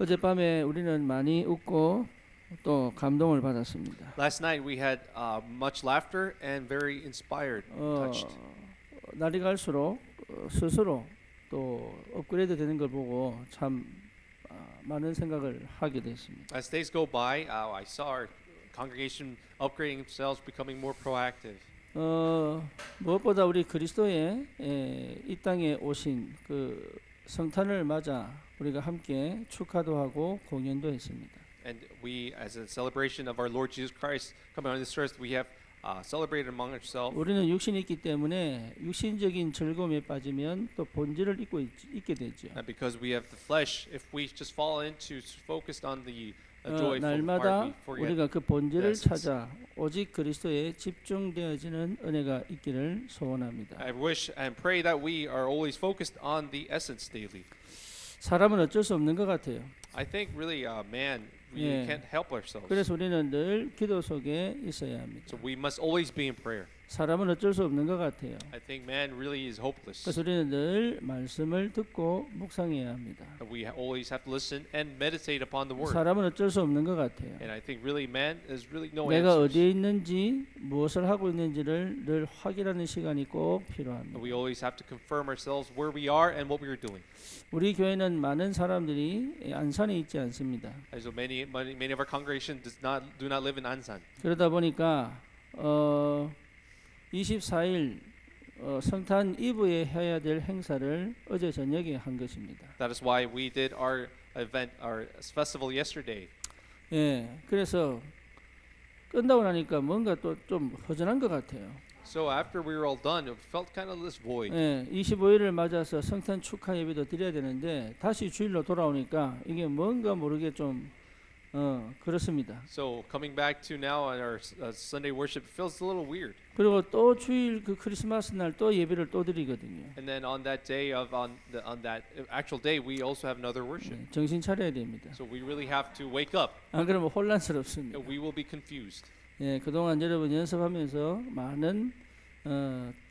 어젯밤에 우리는 많이 웃고 또 감동을 받았습니다. Last night we had much laughter and very inspired, touched. 날이 갈수록 스스로 또 업그레이드 되는 걸 보고 참 많은 생각을 하게 됐습니다. As days go by, I saw our congregation upgrading themselves, becoming more proactive. 무엇보다 우리 그리스도의 이 땅에 오신 그 성탄을 맞아 우리가 함께 축하도 하고 공연도 했습니다. And we, as a celebration of our Lord Jesus Christ coming on this earth, we have celebrated among ourselves. 우리는 육신이 있기 때문에 육신적인 즐거움에 빠지면 또 본질을 잊게 되죠. And because we have the flesh, if we just fall into focused on the joyful 날마다 part, we forget. 우리가 그 본질을 the essence. 찾아 오직 그리스도에 집중되어지는 은혜가 있기를 소원합니다. I wish and pray that we are always focused on the essence daily. 사람은 어쩔 수 없는 것 같아요. I think really, man, we Yeah. can't help ourselves. 그래서 우리는 늘 기도 속에 있어야 합니다. So we must always be in prayer. 사람은 어쩔 수 없는 것 같아요. I think man really is hopeless. 그래서 우리는 늘 말씀을 듣고 묵상해야 합니다. We always have to listen and meditate upon the word. 사람은 어쩔 수 없는 것 같아요. And I think really man is really no 내가 answers. 어디에 있는지 무엇을 하고 있는지를 늘 확인하는 시간이 꼭 필요합니다. We always have to confirm ourselves where we are and what we are doing. 우리 교회는 많은 사람들이 안산에 있지 않습니다. And so many of our congregation do not live in Ansan. 그러다 보니까 24일 성탄 이브에 해야 될 행사를 어제 저녁에 한 것입니다. That is why we did our event, our festival yesterday. 예, 그래서 끝나고 나니까 뭔가 또 좀 허전한 것 같아요. So after we were all done, it felt kind of this void. 예, 25일을 맞아서 성탄 축하 예배도 드려야 되는데 다시 주일로 돌아오니까 이게 뭔가 모르게 좀 그렇습니다. So coming back to now on our Sunday worship feels a little weird. 그리고 또 주일 그 크리스마스 날 또 예배를 또 드리거든요. And then on that day on that actual day, we also have another worship. 예, 정신 차려야 됩니다. So we really have to wake up. 안 그러면 혼란스럽습니다. We will be confused. 예, 그동안 여러분 연습하면서 많은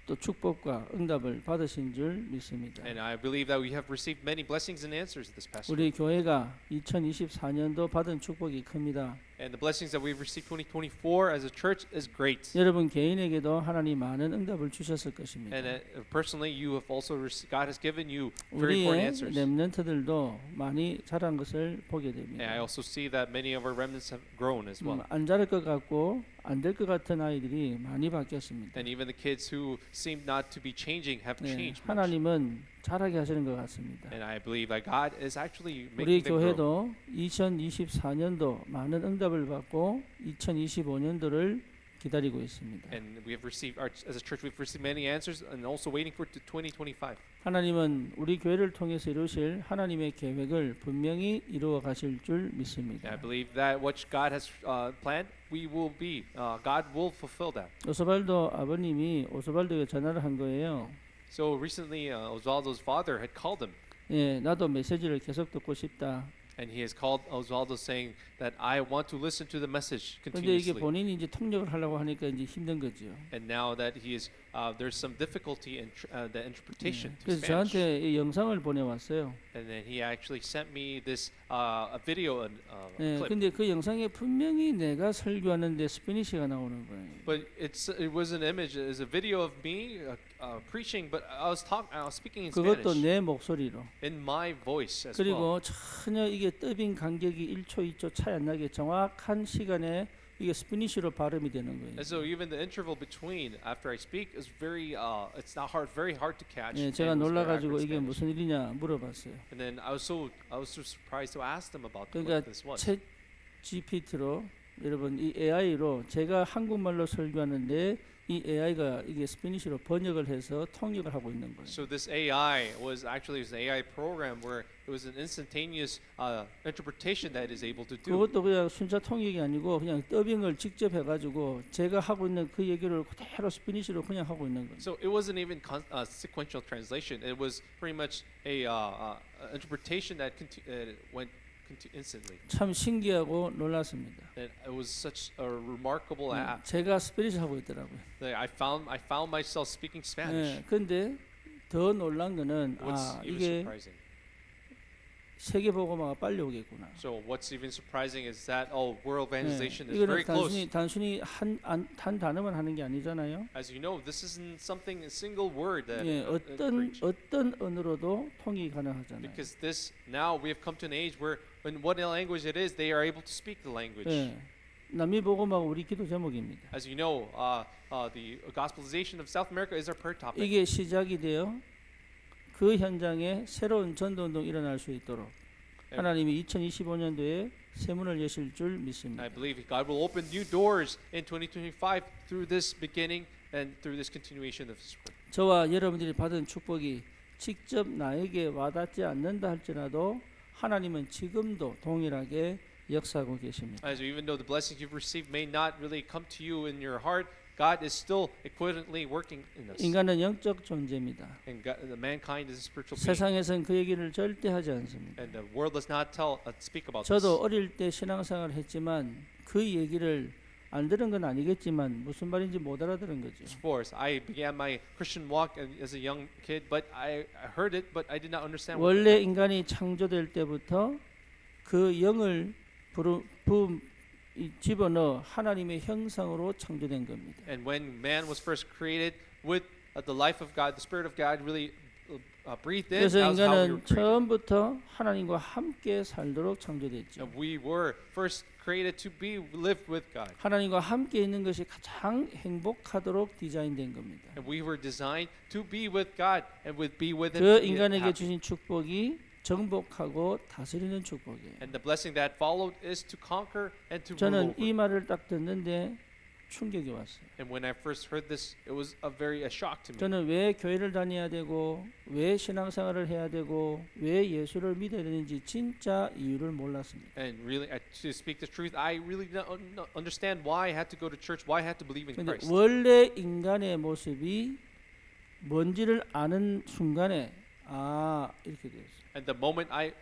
또 축복과 응답을 받으신 줄 믿습니다. And I believe that we have received many blessings and answers this past 우리 week. 교회가 2024년도 받은 축복이 큽니다. And the blessings that we've received 2024 as a church is great. 여러분 개인에게도 하나님 많은 응답을 주셨을 것입니다. And personally, you have also God has given you very important 우리의 answers. 렘넌트들도 많이 자란 것을 보게 And 됩니다. I also see that many of our remnants have grown as well. 안 자랄 것 같고 안 될 것 같은 아이들이 많이 바뀌었습니다. And even the kids who seem not to be changing have 네, changed much. 하나님은 자라게 하시는 것 같습니다. And I believe that God is actually 우리 making them grow. 교회도 2024년도 많은 응답을 받고 2025년도를 기다리고 있습니다. And we have received, as a church, we've received many answers, and also waiting for 2025. 하나님은 우리 교회를 통해서 이루실 하나님의 계획을 분명히 이루어 가실 줄 And 믿습니다. I believe that what God has planned, God will fulfill that. 오스발도 아버님이 오스발도에 전화를 한 거예요. So recently, Osvaldo's father had called him, 예, 나도 메시지를 계속 듣고 싶다. and he has called Osvaldo saying that I want to listen to the message 근데 이게 continuously. 본인이 이제 통역을 하려고 하니까 이제 힘든 거죠. And now that he is, there's some difficulty in the interpretation to 그래서 Spanish. 저한테 이 영상을 보내왔어요. And then he actually sent me this a video, a 예, clip. 근데 그 영상에 분명히 내가 설교하는데 스페니쉬가 나오는 거예요. But it was an image, it's a video of me preaching, but I was speaking in 그것도 Spanish 내 목소리로. in my voice as well. 그리고 전혀 이게 더빙 간격이 1초, 2초 차이 안 나게 정확한 시간에 이게 스페니쉬로 발음이 되는 거예요. And so even the interval between after I speak is it's not very hard to catch. 예, 제가 and it was very 놀라가지고 accurate 이게 Spanish. 무슨 일이냐 물어봤어요. And then I was so surprised to ask them about what 그러니까 this was. 챗 GPT로 여러분 이 AI로 제가 한국말로 설교하는데 이 AI가 이게 스페니쉬로 번역을 해서 통역을 하고 있는 거예요. So this AI was an AI program where it was an instantaneous interpretation that it is able to do. 그것도 그냥 순자 통역이 아니고 그냥 더빙을 직접 해가지고 제가 하고 있는 그 얘기를 그대로 스페니쉬로 그냥 하고 있는 거예요. So it wasn't even sequential translation. It was pretty much a interpretation that went instantly. 참 신기하고 놀랐습니다. And it was such a remarkable app. 제가 스페니쉬 하고 있더라고요. Like I found myself speaking Spanish. 예, 근데 더 놀란 거는 What's even 이게 surprising? 세계 복음화가 빨리 오겠구나. So what's even surprising is that world 예, evangelization is 이거는 very close. 단순히 한 단어만 하는 게 아니잖아요. As you know, this isn't something a single word that 예, preach. 어떤 언어로도 통역이 가능하잖아요. Because this now we have come to an age where in what language it is, they are able to speak the language. 예, 남미 복음화가 우리 기도 제목입니다. As you know, the gospelization of South America is our prayer topic. 이게 시작이 되어 그 현장에 새로운 전도 운동 일어날 수 있도록 하나님이 2025년도에 새 문을 여실 줄 믿습니다. I believe God will open new doors in 2025 through this beginning and through this continuation of His word. 저와 여러분들이 받은 축복이 직접 나에게 와닿지 않는다 할지라도 하나님은 지금도 동일하게 역사하고 계십니다. As even though the blessings you've received may not really come to you in your heart, God is still equivalently working in us. 인간은 영적 존재입니다. And mankind is a spiritual being. 세상에선 그 얘기를 절대 하지 않습니다. And the world does not speak about 저도 this. 어릴 때 신앙생활을 했지만 그 얘기를 안 들은 건 아니겠지만 무슨 말인지 못 알아들은 거죠. Of course, I began my Christian walk as a young kid, but I heard it, but I did not understand. what it 원래 meant. 인간이 창조될 때부터 그 영을 집어넣어 하나님의 형상으로 창조된 겁니다. And when man was first created with the life of God, the Spirit of God really breathed in. 그래서 That was how we were 인간은 created. 처음부터 하나님과 함께 살도록 창조됐죠. And we were first created to live with God. 하나님과 함께 있는 것이 가장 행복하도록 디자인된 겁니다. And we were designed to be with God and be with Him. 그 to be 인간에게 happy. 주신 축복이 정복하고 다스리는 축복이에요. And the blessing that followed is to conquer and to rule 저는 over. 이 말을 딱 듣는데 충격이 왔어요. And when I first heard this, it was a shock to me. 저는 왜 교회를 다녀야 되고 왜 신앙생활을 해야 되고 왜 예수를 믿어야 되는지 진짜 이유를 몰랐습니다. And really, to speak the truth, I really don't understand why I had to go to church, why I had to believe in 근데 Christ. 원래 인간의 모습이 뭔지를 아는 순간에 이렇게 됐어요. And the moment I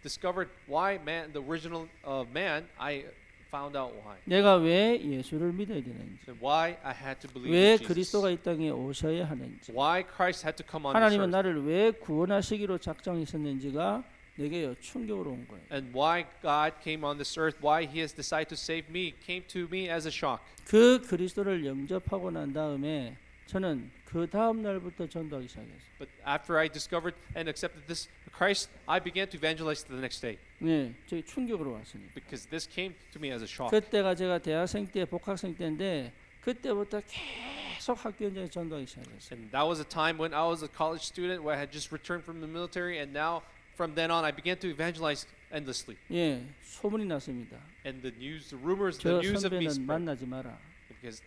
discovered why the original man, I found out why. 내가 왜 예수를 믿어야 되는지, And why I had to believe 왜 in Jesus. 그리스도가 이 땅에 오셔야 하는지, Why Christ had to come on this 하나님은 earth. 나를 왜 구원하시기로 작정했었는지가 내게 충격으로 온 거예요. And why God came on this earth, why He has decided to save me, came to me as a shock. 그 그리스도를 영접하고 난 다음에 저는 그 다음 날부터 전도하기 시작했어요. But after I discovered and accepted this Christ, I began to evangelize the next day 네, 저기 충격으로 왔습니다. because this came to me as a shock. 그때가 제가 대학생 때 복학생 때인데 그때부터 계속 학교 현장에 전도하기 시작했어요. And that was a time when I was a college student where I had just returned from the military, and now from then on I began to evangelize endlessly. 예, 소문이 났습니다. And the rumors, 저 the news of me 선배는 spread 만나지 마라. because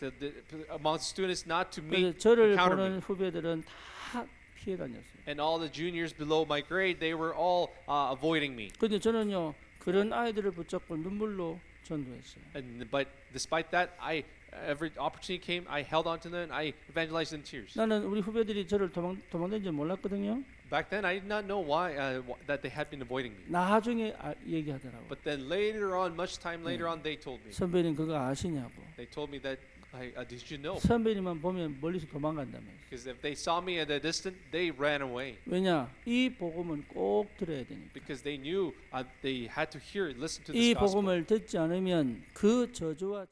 among students not to 그래서 meet, 저를 encounter 보는 me. 후배들은 다 피해 다녔어요. And all the juniors below my grade, they were all avoiding me. 근데 저는요 그런 아이들을 붙잡고 눈물로 전도했어요. But despite that, every opportunity came, I held on to them, and I evangelized in tears. 나는 우리 후배들이 저를 도망다니지 몰랐거든요. Back then, I did not know why that they had been avoiding me. 나중에 얘기하더라고. But then later on, much time later on, they told me. 선배님 그거 아시냐고. They told me that, did you know? 선배님만 보면 멀리서 도망간다면서. Because if they saw me at a distance, they ran away. 왜냐? 이 복음은 꼭 들어야 되니까. Because they knew they had to listen to 이 this gospel. 복음을 듣지 않으면 그 저주와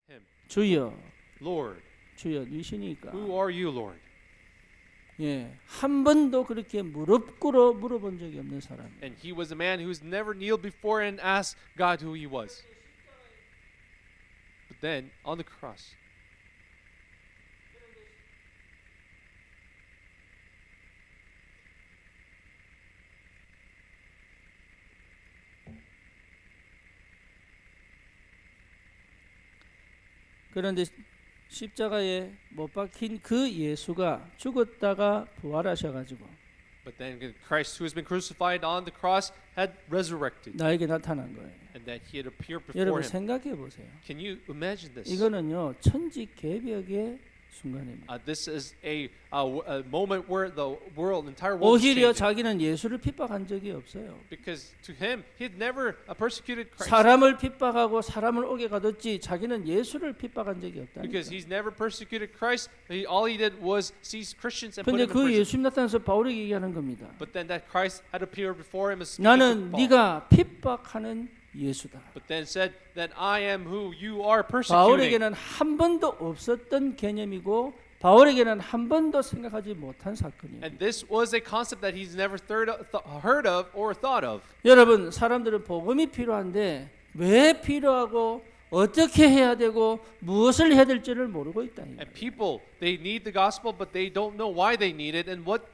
him, 주여, Lord, 주여 누이시니까. who are you, Lord? 예, 한 번도 그렇게 무릎 꿇어 물어본 적이 없는 사람. And he was a man who's never kneeled before and asked God who he was. But then on the cross, 그런데 십자가에 못 박힌 그 예수가 죽었다가 부활하셔가지고 but then Christ, who has been crucified on the cross, had resurrected, 나에게 나타난 거예요. and that he had appeared before 여러분 him. 생각해 보세요. Can you imagine this? 이거는요 천지개벽의 순간입니다. This is a moment where the world, entire world, is 오히려 changing. 자기는 예수를 핍박한 적이 없어요. Because to him, he had never persecuted Christ. 사람을 핍박하고 사람을 오게 가뒀지 자기는 예수를 핍박한 적이 없다니까. Because he's never persecuted Christ. All he did was seize Christians and put 근데 them in 그 prison. 예수님 나타나서 바울에게 얘기하는 겁니다. But then that Christ had appeared before him as speaking 나는 to Paul. 네가 핍박하는 예수다. But then said that I am who you are persecuting. 바울에게는 한 번도 없었던 개념이고 바울에게는 한 번도 생각하지 못한 사건이에요. And this was a concept that he's never heard of or thought of. 여러분, 사람들은 복음이 필요한데 왜 필요하고 어떻게 해야 되고 무엇을 해야 될지를 모르고 있다. And people, they need the gospel, but they don't know why they need it and what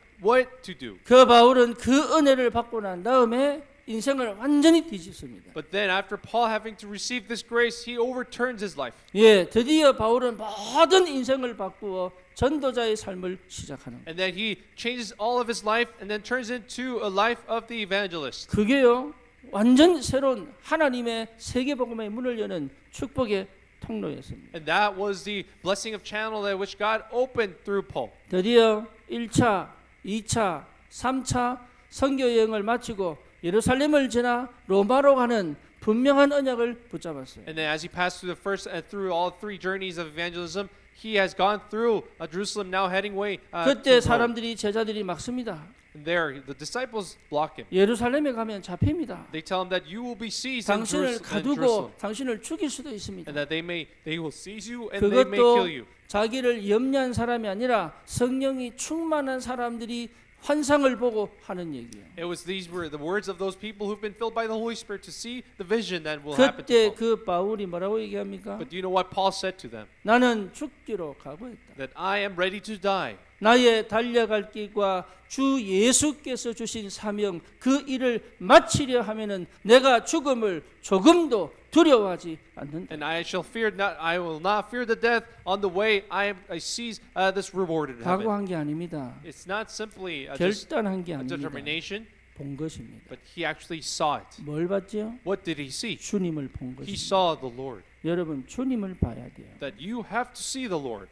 to do. 그 바울은 그 은혜를 받고 난 다음에 인생을 완전히 뒤집습니다. But then after Paul having to receive this grace, he overturns his life. 예, 드디어 바울은 모든 인생을 바꾸어 전도자의 삶을 시작하는 거예요. And then he changes all of his life and then turns into a life of the evangelist. 그게요, 완전 새로운 하나님의 세계복음의 문을 여는 축복의 통로였습니다. And that was the blessing of channel that which God opened through Paul. 드디어 1차, 2차, 3차 선교 여행을 마치고 예루살렘을 지나 로마로 가는 분명한 언약을 붙잡았어요. And then as he passed through the first and through all three journeys of evangelism, he has gone through Jerusalem, now heading way 그때 to Rome. 사람들이 제자들이 막습니다. And there, the disciples block him. 예루살렘에 가면 잡힙니다. They tell him that you will be seized in 당신을 Jerusalem, 가두고 당신을 죽일 수도 있습니다. and that they will seize you and they may 그것도 kill you. 자기를 염려한 사람이 아니라 성령이 충만한 사람들이 환상을 보고 하는 얘기예요. These were the words of those people who've been filled by the Holy Spirit to see the vision that will happen to 그때 Paul. 그 바울이 뭐라고 얘기합니까? But do you know what Paul said to them? 나는 죽기로 각오했다. That I am ready to die. 나의 달려갈 길과 주 예수께서 주신 사명 그 일을 마치려 하면은 내가 죽음을 조금도 두려워하지 않는다. And I will not fear the death on the way I seize this reward in heaven. 각오한 게 아닙니다. It's not simply just 결단한 게 a 아닙니다. determination, 본 것입니다. but he actually saw it. 뭘 봤죠? What did he see? 주님을 본 He 것입니다. saw the Lord. 여러분 주님을 봐야 돼요. That you have to see the Lord.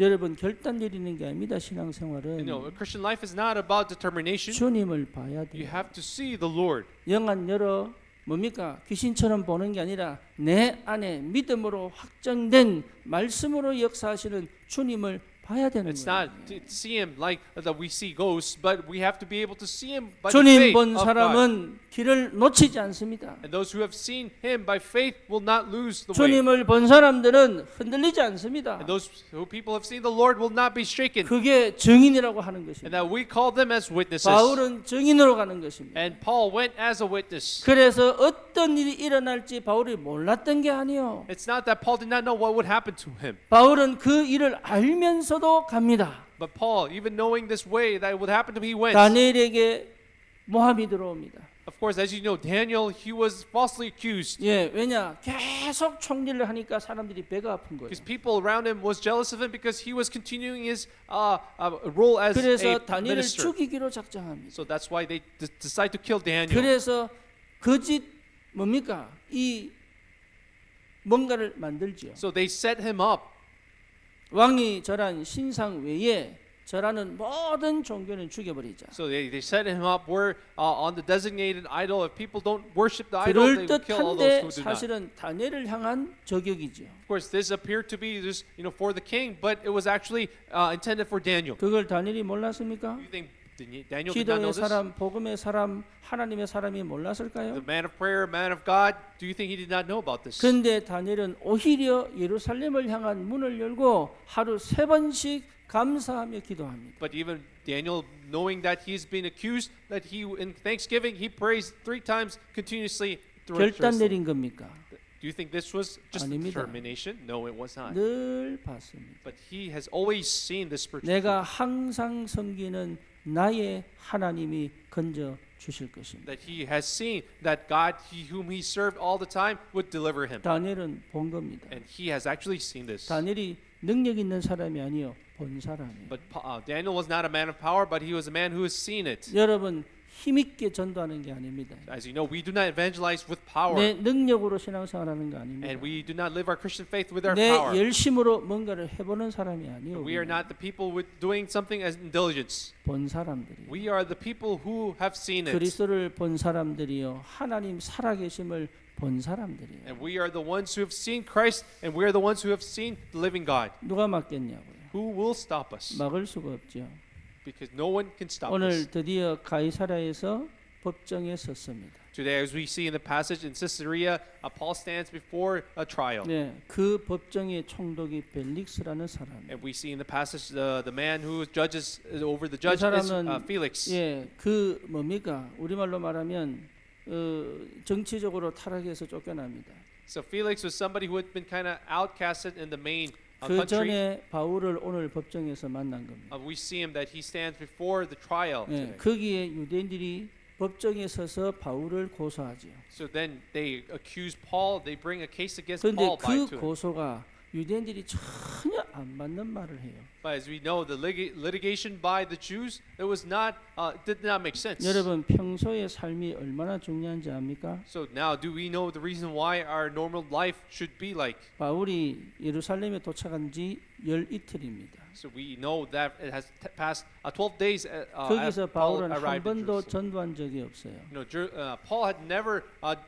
여러분 결단 내리는 게 아닙니다. You 신앙생활은 know, Christian life is not about determination. 주님을 봐야 You 돼요. have to see the Lord. 영안 열어 뭡니까? 귀신처럼 보는 게 아니라 내 안에 믿음으로 확정된 말씀으로 역사하시는 주님을 봐야 되는 It's 거예요. not to see him like that we see ghosts, but we have to be able to see him by the 주님 faith 본 of God. 사람은 길을 놓치지 않습니다. And those who have seen him by faith will not lose the way. 주님을 본 사람들은 흔들리지 않습니다. And those who people have seen the Lord will not be shaken. 그게 증인이라고 하는 And 것입니다. that we call them as witnesses. 바울은 증인으로 가는 것입니다. And Paul went as a witness. 그래서 어떤 일이 일어날지 바울이 몰랐던 게 아니에요. It's not that Paul did not know what would happen to him. 바울은 그 일을 알면서도 갑니다. But Paul, even knowing this way that would happen to him, he went. 다니엘에게 모함이 들어옵니다. Of course, as you know, Daniel, he was falsely accused. 예, 왜냐? 계속 총리를 하니까 사람들이 배가 아픈 거예요. Because people around him was jealous of him because he was continuing his role as 그래서 a 다니엘을 minister. 죽이기로 작정합니다. So that's why they decide to kill Daniel. 그래서 거짓 뭡니까? 이 뭔가를 만들지요. So they set him up. 왕이 절한 신상 외에 절하는 모든 종교는 죽여버리자. So they set him up where on the designated idol, if people don't worship the idol, they will kill all those 그럴듯한데 who do not. 사실은 다니엘을 향한 저격이죠. Of course, this appeared to be just for the king, but it was actually intended for Daniel. 그걸 다니엘이 몰랐습니까? You think Daniel did not know 기도의 this. 사람, 복음의 사람, 하나님의 사람이 몰랐을까요? The man of prayer, man of God. Do you think he did not know about this? 근데 다니엘은 오히려 예루살렘을 향한 문을 열고 하루 3번씩 감사하며 기도합니다. But even Daniel, knowing that he's been accused, that he in Thanksgiving he prays 3 times continuously throughout 결단 Jerusalem. 내린 겁니까? Do you think this was just 아닙니다. determination? No, it was not. 늘 봤습니다. But he has always seen the spiritual. 내가 항상 섬기는 나의 하나님이 건져 주실 것입니다. That he has seen that God, whom he served all the time, would deliver him. 다니엘은 본 겁니다. And he has actually seen this. 다니엘이 능력 있는 사람이 아니요 본 사람이에요. But Daniel was not a man of power, but he was a man who has seen it. 여러분 힘있게 전도하는 게 아닙니다. As you know, we do not evangelize with power, 내 능력으로 신앙생활하는 거 아닙니다. and we do not live our Christian faith with our 내 power. 열심으로 뭔가를 해보는 사람이 아니요. We are not the people with doing something as diligence. 본 사람들이. We are the people who have seen it. 그리스도를 본 사람들이요 하나님 살아계심을 본 사람들이에요. And we are the ones who have seen Christ, and we are the ones who have seen the living God. 누가 막겠냐고요? Who will stop us? 막을 수가 없죠. Because no one can stop 오늘 us. 드디어 가이사랴에서 법정에 섰습니다. Today, as we see in the passage in Caesarea, Paul stands before a trial. 네, 그 법정의 총독이 벨릭스라는 사람. And we see in the passage the man who judges over the judge is 사람은 Felix. 예, 그 뭡니까? 우리말로 말하면 정치적으로 타락해서 쫓겨납니다. So Felix was somebody who had been kind of outcasted in the main 그 country. 전에 바울을 오늘 법정에서 만난 겁니다. We see him that he stands before the trial. 예, today. 거기에 유대인들이 법정에 서서 바울을 고소하지요. So then they accuse Paul. They bring a case against 그런데 Paul by 그 to him. 고소가 유대인들이 전혀 안 맞는 말을 해요. But as we know, the litigation by the Jews, it was not did not make sense. 여러분 평소의 삶이 얼마나 중요한지 압니까? So now, do we know the reason why our normal life should be like? 바울이 예루살렘에 도착한 지 열 이틀입니다. So we know that it has passed 12 days 거기서 as Paul 바울은 한 arrived in 번도 Jerusalem. 전도한 적이 없어요. You know, Paul had never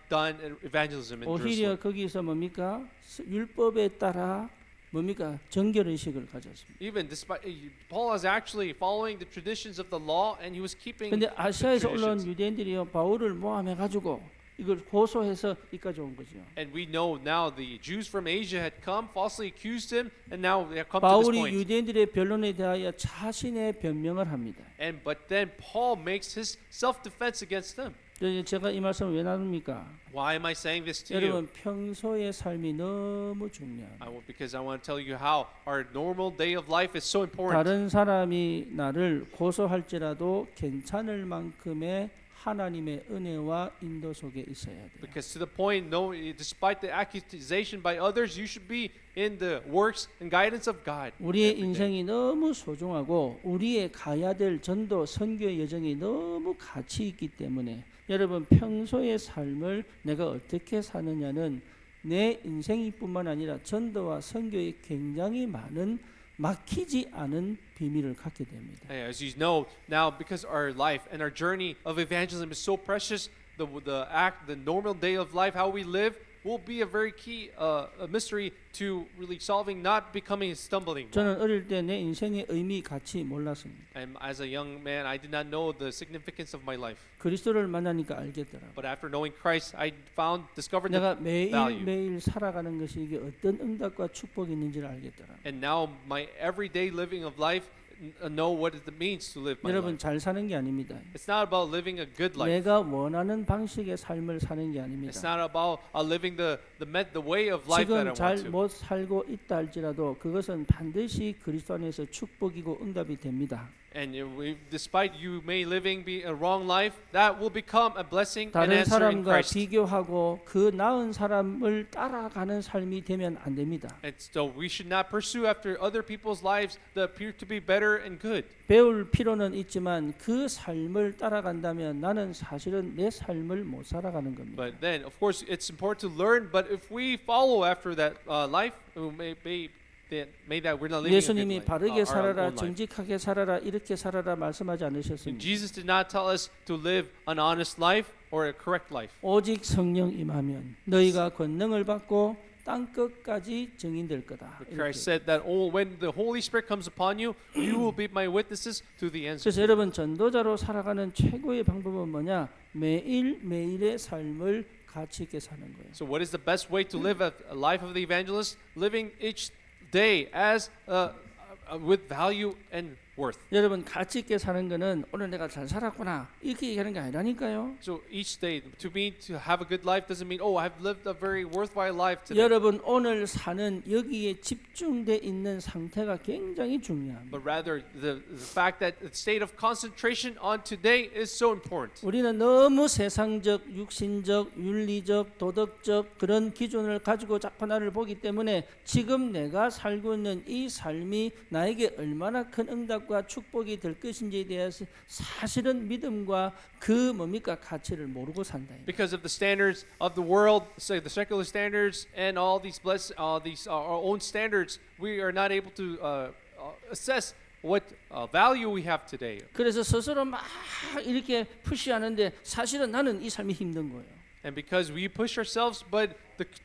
done evangelism in 오히려 Jerusalem. 거기서 뭡니까? 율법에 따라 뭡니까? 정결의식을 가졌습니다. Even despite Paul was actually following the traditions of the law, and he was keeping. 근데 아시아에서 the 올라온 traditions. 유대인들이요 바울을 모함해 가지고 이걸 고소해서 이까지 온 거죠. And we know now the Jews from Asia had come, falsely accused him, and now they have come to this 바울이 point. 유대인들의 변론에 대하여 자신의 변명을 합니다. And but then Paul makes his self-defense against them. 제가 이 말씀을 왜 나눕니까? Why am I saying this to you? 여러분 평소의 삶이 너무 중요합니다. Because I want to tell you how our normal day of life is so important. 다른 사람이 나를 고소할지라도 괜찮을 만큼의 하나님의 은혜와 인도 속에 있어야 돼요. Because to the point, no, despite the accusation by others, you should be in the works and guidance of God. 우리의 every day. 인생이 너무 소중하고 우리의 가야 될 전도 선교의 여정이 너무 가치 있기 때문에 여러분 평소의 삶을 내가 어떻게 사느냐는 내 인생이뿐만 아니라 전도와 선교에 굉장히 많은 막히지 않은 비밀을 갖게 됩니다. As you know now, because our life and our journey of evangelism is so precious, the normal day of life, how we live, will be a very key a mystery to really solving, not becoming a stumbling block. 저는 어릴 때 내 인생의 의미 가치 몰랐습니다. And as a young man, I did not know the significance of my life. 그리스도를 만나니까 알겠더라고요. But after knowing Christ, I discovered 내가 the value. 매일매일 살아가는 것이 이게 어떤 응답과 축복이 있는지를 알겠더라고요. And now my everyday living of life know what it means to live my 여러분 life. 잘 사는 게 아닙니다. It's not about living a good life. 내가 원하는 방식의 삶을 사는 게 It's 아닙니다. not about living the way of life that I 지금 want 잘 to. 못 살고 있다 할지라도 그것은 반드시 그리스도 안에서 축복이고 응답이 됩니다. And despite you may be a wrong life, that will become a blessing and 다른 answer in 사람과 Christ. 비교하고 그 나은 사람을 따라가는 삶이 되면 안 됩니다. And so we should not pursue after other people's lives that appear to be better and good. 배울 필요는 있지만 그 삶을 따라간다면 나는 사실은 내 삶을 못 살아가는 겁니다. But then, of course, it's important to learn. But if we follow after that life, may that we're not living a good 예수님이 life, 바르게 our 살아라, own life. 정직하게 살아라, 이렇게 살아라 말씀하지 And 않으셨습니다. Jesus did not tell us to live an honest life or a correct life. 오직 성령 임하면 너희가 권능을 받고 땅 끝까지 증인될 거다. But 이렇게. Christ said that when the Holy Spirit comes upon you, you will be my witnesses to the ends. 그래서 여러분 전도자로 살아가는 최고의 방법은 뭐냐? 매일 매일의 삶을 가치 있게 사는 거예요. So what is the best way to live a life of the evangelist? Living each day as with value and worth. 여러분 가치 있게 사는 거는 오늘 내가 잘 살았구나 이렇게 얘기하는 게 아니라니까요. So each day, to me, to have a good life doesn't mean, oh, I've lived a very worthwhile life today. 여러분 오늘 사는 여기에 집중돼 있는 상태가 굉장히 중요합니다. But rather, the fact that the state of concentration on today is so important. 우리는 너무 세상적, 육신적, 윤리적, 도덕적 그런 기준을 가지고 자꾸 나를 보기 때문에 지금 내가 살고 있는 이 삶이 나에게 얼마나 큰 응답과 축복이 될 것인지에 대해서 사실은 믿음과 그 뭡니까 가치를 모르고 산다. Because of the standards of the world, say the secular standards, and all these our own standards, we are not able to assess what value we have today. 그래서 스스로 막 이렇게 푸시하는데 사실은 나는 이 삶이 힘든 거예요. And because we push ourselves, but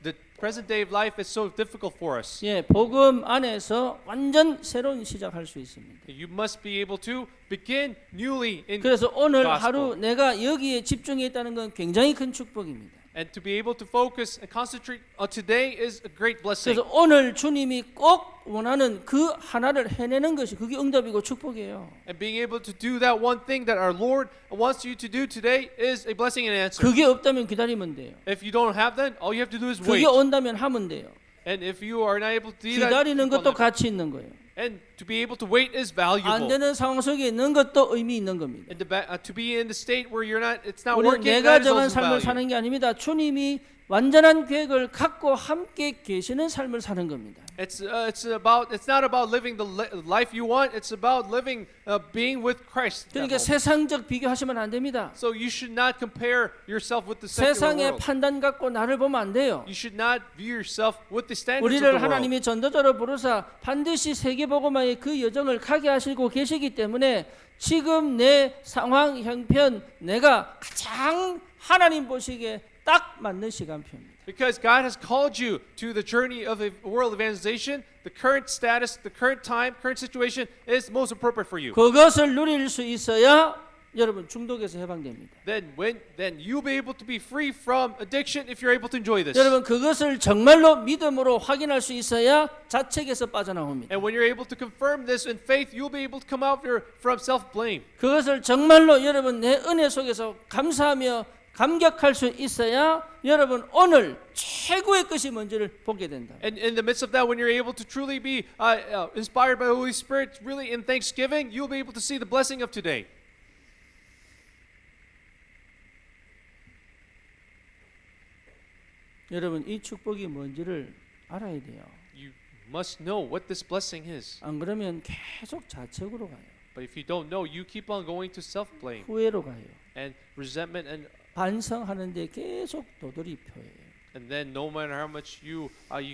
the present day of life is so difficult for us. 예, 복음 안에서 완전 새로운 시작할 수 있습니다. You must be able to begin newly in 그래서 오늘 gospel. 하루 내가 여기에 집중해 있다는 건 굉장히 큰 축복입니다. And to be able to focus and concentrate on today is a great blessing. 그래서 오늘 주님이 꼭 원하는 그 하나를 해내는 것이 그게 응답이고 축복이에요. And being able to do that one thing that our Lord wants you to do today is a blessing and answer. 그게 없다면 기다리면 돼요. If you don't have that, all you have to do is 그게 wait. 온다면 하면 돼요. And if you are not able to do that, 기다리는 keep on 것도 living. 가치 있는 거예요. And to be able to wait is 안 valuable. 되는 상황 속에 있는 것도 의미 있는 겁니다. And to be in the state where you're not, it's not 우리는 working. 내가 That is 정한 also 삶을 value. 사는 게 아닙니다. 주님이 완전한 계획을 갖고 함께 계시는 삶을 사는 겁니다. It's not about living the life you want. It's about living, being with Christ. at that 그러니까 moment. 세상적 비교하시면 안 됩니다. So you should not compare yourself with the secular 세상의 world. 판단 갖고 나를 보면 안 돼요. You should not view yourself with the standards of 우리를 the world. 하나님이 전도자로 부르사 반드시 세계복음화의 그 여정을 가게 하시고 계시기 때문에 지금 내 상황 형편 내가 가장 하나님 보시기에 딱 맞는 시간표입니다. Because God has called you to the journey of world evangelization, the current status, the current time, current situation is most appropriate for you. 그것을 누릴 수 있어야 여러분 중독에서 해방됩니다. Then you'll be able to be free from addiction if you're able to enjoy this. 여러분 그것을 정말로 믿음으로 확인할 수 있어야 자책에서 빠져나옵니다. And when you're able to confirm this in faith, you'll be able to come out from self-blame. 그것을 정말로 여러분 내 은혜 속에서 감사하며 감격할 수 있어야 여러분 오늘 최고의 것이 뭔지를 보게 된다. And in the midst of that, when you're able to truly be inspired by the Holy Spirit, really in thanksgiving, you'll be able to see the blessing of today. 여러분 이 축복이 뭔지를 알아야 돼요. You must know what this blessing is. 안 그러면 계속 자책으로 가요. But if you don't know, you keep on going to self-blame 후회로 가요. and resentment, and 반성하는데 계속 도돌이 펴요. then no matter how much you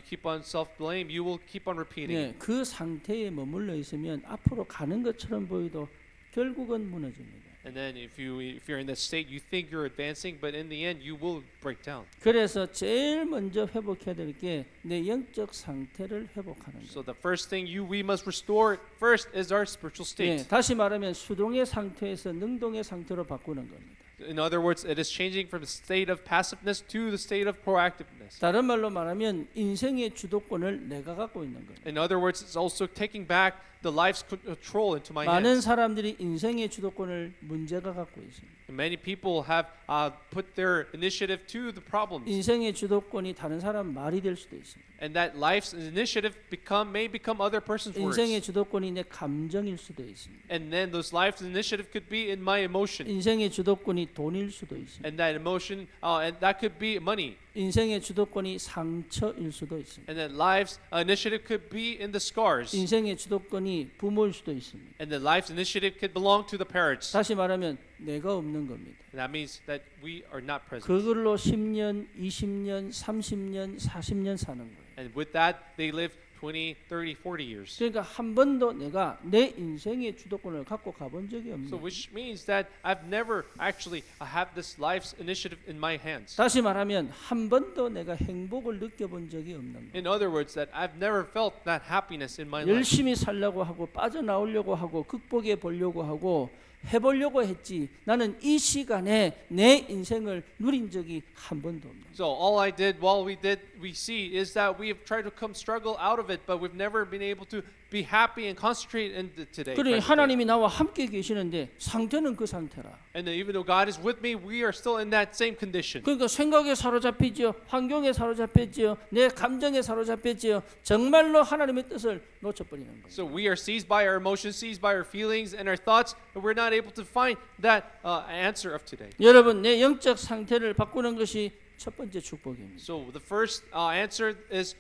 keep on self-blame, you will keep on repeating 네, it. 그 상태에 머물러 있으면 앞으로 가는 것처럼 보여도 결국은 무너집니다. And then if you're in that state, you think you're advancing, but in the end, you will break down. 그래서 제일 먼저 회복해야 될 게 내 영적 상태를 회복하는 So 거예요. the first thing we must restore first is our spiritual 네, state. 다시 말하면 수동의 상태에서 능동의 상태로 바꾸는 겁니다. In other words, it is changing from the state of passiveness to the state of proactiveness. 다른 말로 말하면 인생의 주도권을 내가 갖고 있는 거예요. In other words, it's also taking back the life's control into my 많은 hands. 사람들이 인생의 주도권을 문제가 갖고 있습니다. Many people have put their initiative to the problems, 인생의 주도권이 다른 사람 말이 될 수도 있습니다. and that life's initiative may become other person's 인생의 words. 주도권이 내 감정일 수도 있습니다. And then those life's initiative could be in my emotion, 인생의 주도권이 돈일 수도 있습니다. and that emotion, and that could be money, 인생의 주도권이 상처일 수도 있습니다. and that life's initiative could be in the scars, 인생의 주도권이 부모일 수도 있습니다. and that life's initiative could belong to the parents. 다시 말하면 내가 없는 겁니다. And that means that we are not present. 그걸로 10년, 20년, 30년, 40년 사는 거예요. And with that, they live 20, 30, 40 years. 그러니까 한 번도 내가 내 인생의 주도권을 갖고 가본 적이 없는. So which means that I've never actually have this life's initiative in my hands. 다시 말하면 한 번도 내가 행복을 느껴본 적이 없는 거. In other words, that I've never felt that happiness in my life. 열심히 살려고 하고 빠져나오려고 하고 극복해 보려고 하고 해보려고 했지. 나는 이 시간에 내 인생을 누린 적이 한 번도 없는. So all I did, we see is that we have tried to come struggle out of it, but we've never been able to be happy and concentrate in the today. 그러니 present day. 하나님이 나와 함께 계시는데 상태는 그 상태라. And even though God is with me, we are still in that same condition. 그러니까 생각에 사로잡히지요, 환경에 사로잡혔지요, 내 감정에 사로잡혔지요. 정말로 하나님의 뜻을 놓쳐버리는 거예요. So we are seized by our emotions, seized by our feelings and our thoughts, and we're not able to find that answer of today. 여러분, 내 영적 상태를 바꾸는 것이 첫 번째 축복입니다. So the first answer is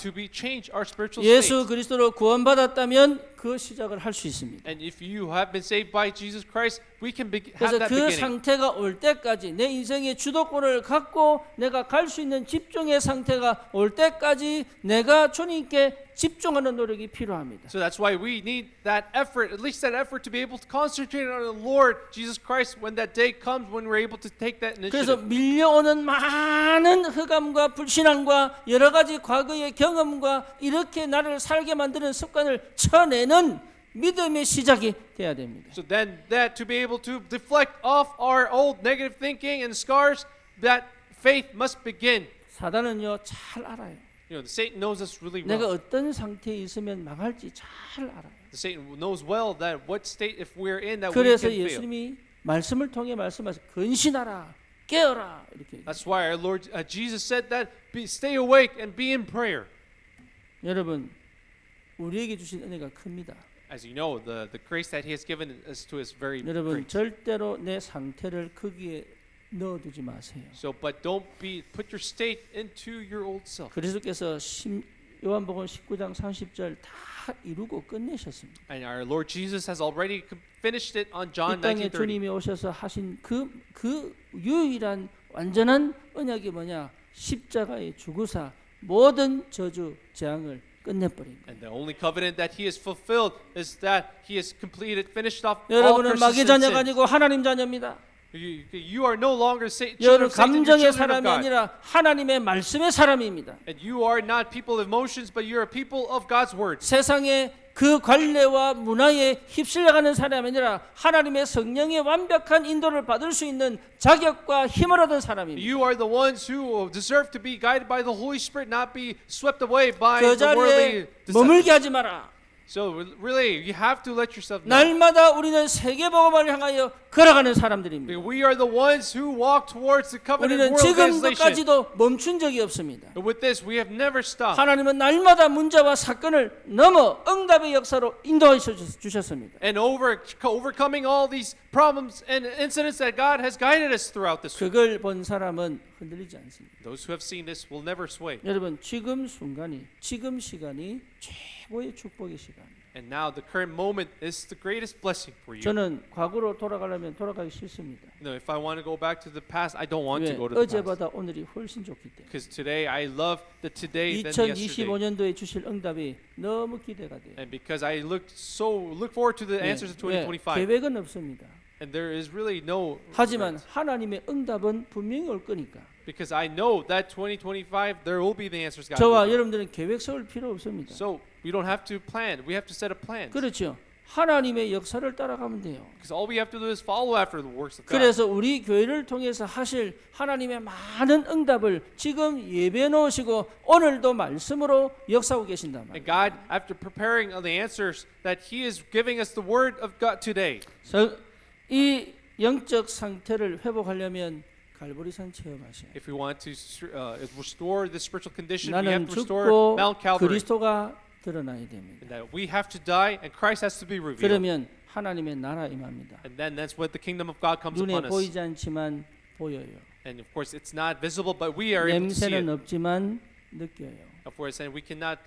to be change our spiritual 예수 state. 그리스도로 구원받았다면 그 시작을 할 수 있습니다. And if you have been saved by Jesus Christ, we can have 그래서 that 그 beginning. 상태가 올 때까지 내 인생의 주도권을 갖고 내가 갈 수 있는 집중의 상태가 올 때까지 내가 주님께 집중하는 노력이 필요합니다. So that's why we need that effort, at least that effort to be able to concentrate on the Lord Jesus Christ when that day comes, when we're able to take that 그래서 initiative. 밀려오는 많은 흑암과 불신앙과 여러 가지 과거의 경험과 이렇게 나를 살게 만드는 습관을 쳐내는 믿음의 시작이 돼야 됩니다. So then that to be able to deflect off our old negative thinking and scars, that faith must begin. 사단은요 잘 알아요. You know, Satan knows us really 내가 well. 어떤 상태에 있으면 망할지 잘 알아요. Satan knows well that what state if we're in that we 그래서 can fail. 예수님이 말씀을 통해 말씀하셔 근신하라 깨어라 이렇게. That's why our Lord Jesus said that stay awake and be in prayer. 여러분 우리에게 주신 은혜가 큽니다. As you know, the grace that He has given us to us very 여러분 great. 절대로 내 상태를 거기에 넣어두지 마세요. So, but don't put your state into your old self. 그리스도께서 요한복음 19장 30절 다 이루고 끝내셨습니다. And our Lord Jesus has already finished it on John 이 땅에 19:30. 주님이 오셔서 하신 그 유일한 완전한 언약이 뭐냐? 십자가의 죽으사 모든 저주 재앙을 끝내버린 거예요. And the only covenant that He has fulfilled is that He has completed, finished off all 여러분은 curses 마귀 and 자녀가 sin. 아니고 하나님 자녀입니다. You are no longer children 여러분 of Satan, you're 감정의 children of 사람이 God. 아니라 하나님의 말씀의 사람입니다. And you are not people of emotions, but you are people of God's word. 세상의 그 관례와 문화에 휩쓸려가는 사람이 아니라 하나님의 성령의 완벽한 인도를 받을 수 있는 자격과 힘을 얻은 사람입니다. You are the ones who deserve to be guided by the Holy Spirit, not be swept away by 그 the worldly 자리에 머물게 deception. 하지 마라. So really, you have to let yourself know. 날마다 우리는 세계복음을 향하여 걸어가는 사람들입니다. We are the ones who walk towards the covenant 우리는 world translation. 지금까지도 멈춘 적이 없습니다. But with this, we have never stopped. 하나님은 날마다 문제와 사건을 넘어 응답의 역사로 인도해 주셨습니다. And overcoming all these problems and incidents that God has guided us throughout this. 그걸 본 사람은 흔들리지 않습니다. Those who have seen this will never sway. 여러분 지금 순간이 지금 시간이 최고의 축복의 시간입니다. And now the current moment is the greatest blessing for you. 저는 과거로 돌아가려면 돌아가기 싫습니다. You know, if I want to go back to the past, I don't want 왜? to go to the past. 어제보다 오늘이 훨씬 좋기 때문에. Because today I love the today than the yesterday. 2025년도에 주실 응답이 너무 기대가 돼요. And because I look forward to the answers of 2025. 계획은 없습니다. And there is really no 하지만 하나님의 응답은 분명히 올 거니까. because I know that 2025 there will be the answers God 저와 will. 여러분들은 계획 세울 필요 없습니다. So we don't have to plan. We have to set a plan. 그렇죠. 하나님의 역사를 따라가면 돼요. Because all we have to do is follow after the works of God. 그래서 우리 교회를 통해서 하실 하나님의 많은 응답을 지금 예배해 놓으시고 오늘도 말씀으로 역사하고 계신단 And 말이에요. God, after preparing the answers that He is giving us the word of God today. 그래서 이 영적 상태를 회복하려면 갈보리산 체험하셔야. If we want to restore the spiritual condition, we 나는 have to restore 죽고 Mount Calvary. 그리스도가 드러나야 됩니다. And that we have to die and Christ has to be revealed. 그러면 하나님의 나라 임합니다. And then that's what the kingdom of God comes 눈에 upon us. 보이지 않지만 보여요. And of course, it's not visible, but we are able to see 냄새는 it. 없지만 느껴요. Of course, and we cannot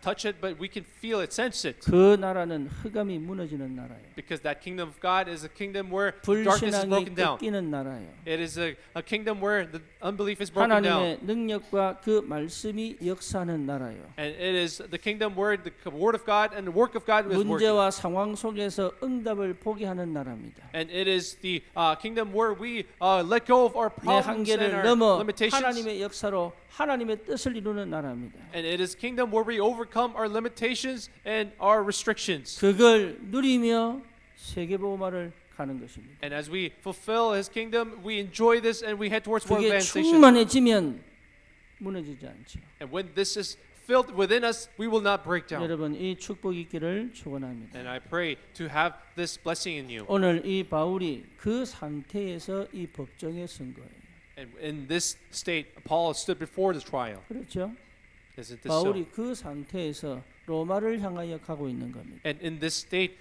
touch it, but we can feel it, sense it. 그 나라는 흑암이 무너지는 나라예요. Because that kingdom of God is a kingdom where darkness is 불신앙이 broken down. 꺾이는 나라예요. It is a kingdom where the unbelief is broken down. 하나님의 능력과 그 말씀이 역사하는 나라예요. And it is the kingdom where the word of God and the work of God is working. 문제와 상황 속에서 응답을 보게 하는 나라입니다. And it is the kingdom where we let go of our 내 problems and 한계를 our 넘어 limitations. 하나님의 역사로 하나님의 뜻을 이루는 나라입니다. And it is kingdom where we overcome our limitations and our restrictions. 그걸 누리며 세계복음화를 가는 것입니다. And as we fulfill His kingdom, we enjoy this and we head towards world 그게 evangelization. 충만해지면 무너지지 않죠. And when this is filled within us, we will not break down. 여러분 이 축복이 있기를 축원합니다. And I pray to have this blessing in you. 오늘 이 바울이 그 상태에서 이 법정에 선 거예요. And in this state, Paul stood before the trial. 그렇죠? Isn't this so? 바울이 그 상태에서 로마를 향하여 가고 있는 겁니다. And in this state,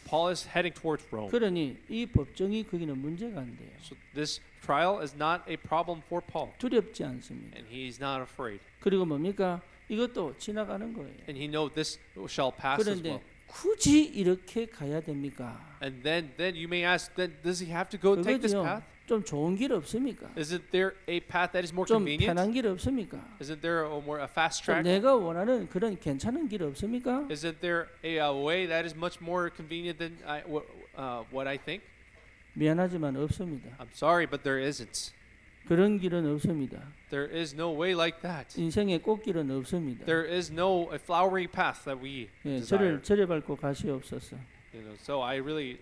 Paul is heading towards Rome. 그러니 이 법정이 거기는 문제가 안 돼요. So this trial is not a problem for Paul. 두렵지 않습니다. And he's not afraid. 그리고 뭡니까? 이것도 지나가는 거예요. And he knows this shall pass as well. 그런데 굳이 이렇게 가야 됩니까? And then you may ask, then does he have to go take this 그거죠. path? 좀 좋은 길 없습니까? Isn't there a path that is more 좀 convenient? 편한 길 없습니까? Isn't there a fast 좀 track? 내가 원하는 그런 괜찮은 길 없습니까? Isn't there a way that is much more convenient than what I think? 미안하지만 없습니다. I'm sorry, but there isn't. 그런 길은 없습니다. There is no way like that. 인생의 꽃길은 없습니다. There is no a flowery path that we 예, desire. 저를 밟고 가시옵소서. So I really,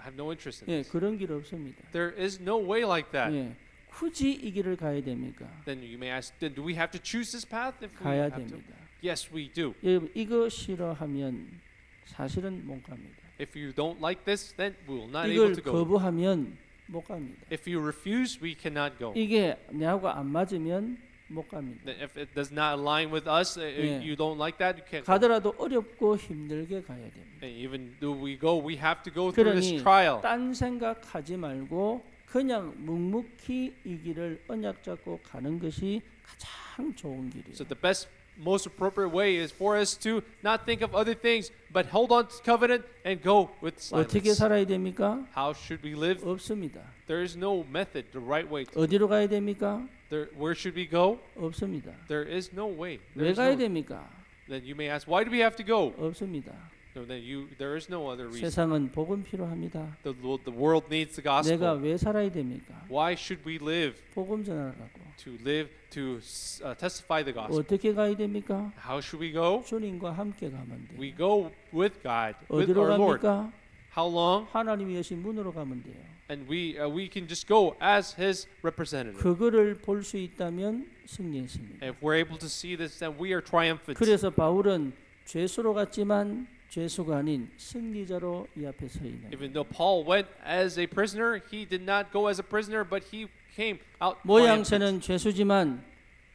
have no interest in 예, this. 그런 길 없습니다. There is no way like that. 예, 굳이 이 길을 가야 됩니까? Then you may ask, then do we have to choose this path? If we 가야 have to? 됩니다. Yes, we do. 여러분 이거 싫어하면 사실은 못 갑니다. If you don't like this, then we will not able 이걸 to go. 거부하면 못 갑니다. If you refuse, we cannot go. 이게 내하고 안 맞으면 못 갑니다. Then if it does not align with us, Yeah. you don't like that, you can't go. 가더라도 어렵고 힘들게 가야 됩니다. And even though we go, we have to go through this 그러니 trial. 딴 생각하지 말고 그냥 묵묵히 이 길을 언약 잡고 가는 것이 가장 좋은 길이에요. So the best, most appropriate way is for us to not think of other things, but hold on to covenant and go with 어떻게 silence. 살아야 됩니까? How should we live? 없습니다. There is no method, the right way. 어디로 가야 됩니까? Where should we go? 없습니다. There is no way. There 왜 is 가야 no, 됩니까? then you may ask, why do we have to go? 없습니다. No, then there is no other reason. 세상은 복음 필요합니다. The world needs the 내가 gospel. 왜 살아야 됩니까? Why should we live? 복음 전하라고. To live to testify the gospel. 어떻게 가야 됩니까? How should we go? 주님과 함께 가면 돼요. We go with God, with 어디로 our Lord. 갑니까? How long? 하나님이 여신 문으로 가면 돼요. And we can just go as His representative. 그거를 볼 수 있다면 승리했습니다. If we're able to see this, then we are triumphant. 그래서 바울은 죄수로 갔지만 죄수가 아닌 승리자로 이 앞에 서 있는 거예요. Even though Paul went as a prisoner, he did not go as a prisoner, but he came out triumphant. 모양새는 죄수지만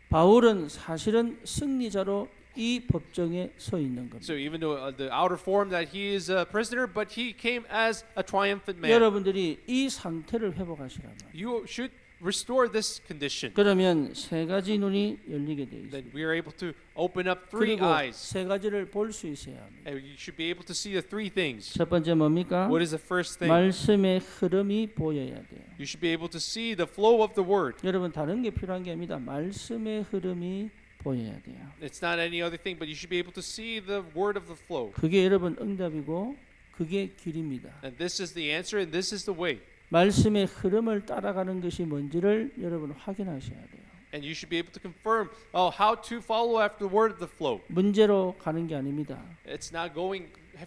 바울은 사실은 승리자로 이 법정에 서 있는 겁니다. So even though the outer form that he is a prisoner, but he came as a triumphant man. 여러분들이 이 상태를 회복하시라면 You should restore this condition. 그러면 세 가지 눈이 열리게 되어 Then 있습니다. we are able to open up three 그리고 eyes. 세 가지를 볼 수 있어야 합니다. And you should be able to see the three things. 첫 번째 뭡니까? What is the first thing? 말씀의 흐름이 보여야 돼요. You should be able to see the flow of the word. 여러분 다른 게 필요한 게 아닙니다. 말씀의 흐름이 보여야 돼요. It's not any other thing, but you should be able to see the word of the flow. 그게 여러분 응답이고 그게 길입니다. And this is the answer, and this is the way. 말씀의 흐름을 따라가는 것이 뭔지를 여러분 확인하셔야 돼요. And you should be able to confirm how to follow after the word of the flow. 문제로 가는 게 아닙니다. It's not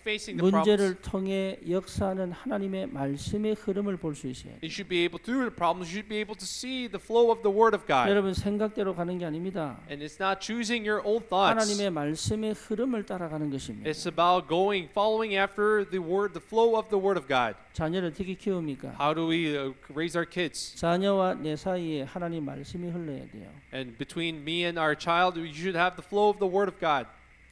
facing the problems. 문제를 통해 역사하는 하나님의 말씀의 흐름을 볼 수 있어야 돼요. You should be able, through the problems, you should be able to see the flow of the word of God. 여러분 생각대로 가는 게 아닙니다. And it's not choosing your own thoughts. 하나님의 말씀의 흐름을 따라가는 것입니다. It's about following after the flow of the word of God. 자녀를 어떻게 키웁니까? How do we raise our kids? 자녀와 내 사이에 하나님 말씀이 흘러야 돼요. And between me and our child, we should have the flow of the word of God.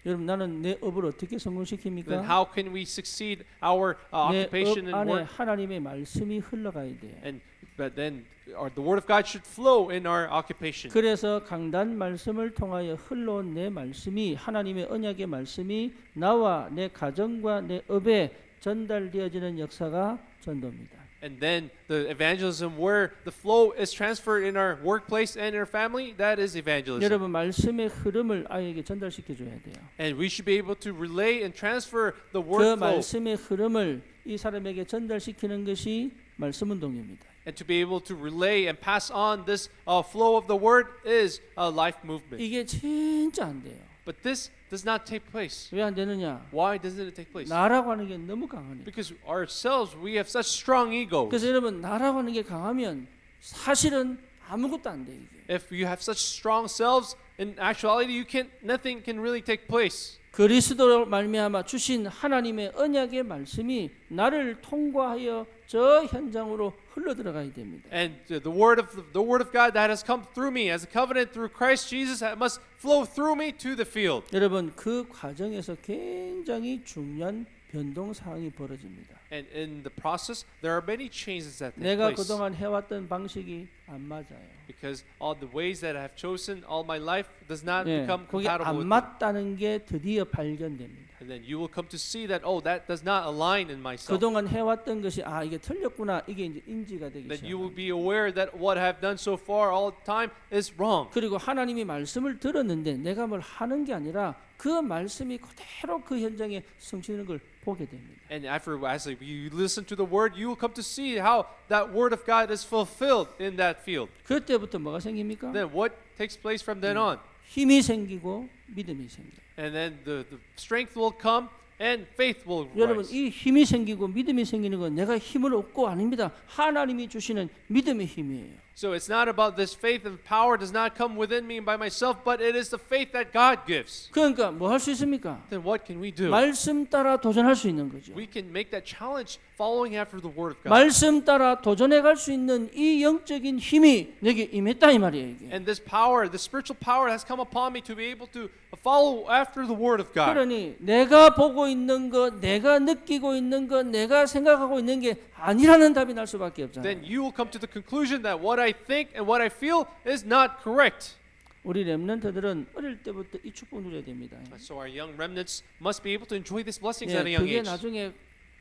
여러분 나는 내 업을 어떻게 then 성공시킵니까? how can we succeed our 내 occupation 업 and 안에 work? 하나님의 말씀이 흘러가야 돼요. But then the word of God should flow in our occupation. 그래서 강단 말씀을 통하여 흘러온 내 말씀이 하나님의 언약의 말씀이 나와 내 가정과 내 업에 전달되어지는 역사가 전도입니다. And then the evangelism where the flow is transferred in our workplace and in our family, that is evangelism. 여러분 말씀의 흐름을 아이에게 전달시켜 줘야 돼요. And we should be able to relay and transfer the 그 word flow 말씀의 흐름을 이 사람에게 전달시키는 것이 말씀 운동입니다. and to be able to relay and pass on this flow of the word is a life movement. 이게 진짜 안 돼요. But this does not take place. 왜 안 되느냐? Why doesn't it take place? 나라고 하는 게 너무 강하네요. Because ourselves, we have such strong egos. 그래서 여러분 나라고 하는 게 강하면 사실은 아무것도 안 돼 이게. If you have such strong selves, in actuality, nothing can really take place. 그리스도로 말미암아 주신 하나님의 언약의 말씀이 나를 통과하여 저 현장으로 흘러 들어가야 됩니다. And the word of God that has come through me as a covenant through Christ Jesus must flow through me to the field. 여러분 그 과정에서 굉장히 중요한 변동 사항이 벌어집니다. And in the process, there are many changes that take 내가 place. 그동안 해왔던 방식이 안 맞아요. Because all the ways that I have chosen all my life does not 예, become 그게 compatible 안 with me. 맞다는 게 드디어 발견됩니다. And then you will come to see that, that does not align in myself. 그동안 해왔던 것이 이게 틀렸구나 이게 이제 인지가 되기 Then you will 시작합니다. be aware that what I have done so far all the time is wrong. 그리고 하나님이 말씀을 들었는데 내가 뭘 하는 게 아니라 그 말씀이 그대로 그 현장에 성취되는 걸 보게 됩니다. And as you listen to the word, you will come to see how that word of God is fulfilled in that field. 그때부터 뭐가 생깁니까? Then what takes place from then on? 힘이 생기고 믿음이 생겨요. And then the strength will come and faith will 여러분 rise. 이 힘이 생기고 믿음이 생기는 건 내가 힘을 얻고 아닙니다. 하나님이 주시는 믿음의 힘이에요. So it's not about this faith and power does not come within me and by myself, but it is the faith that God gives. 그러니까 뭐 할 수 있습니까? Then what can we do? 말씀 따라 도전할 수 있는 거죠. We can make that challenge following after the word of God. 말씀 따라 도전해 갈 수 있는 이 영적인 힘이 내게 임했다 이 말이에요 이게. And this power, the spiritual power has come upon me to be able to follow after the word of God. 그러니 내가 보고 있는 것, 내가 느끼고 있는 것, 내가 생각하고 있는 게 아니라는 답이 날 수밖에 없잖아요. Then you will come to the conclusion that what I think and what I feel is not correct. 우리 렘넌트들은 어릴 때부터 이 축복 누려야 됩니다. So our young remnants must be able to enjoy these blessings 예, at a young 그게 age. 나중에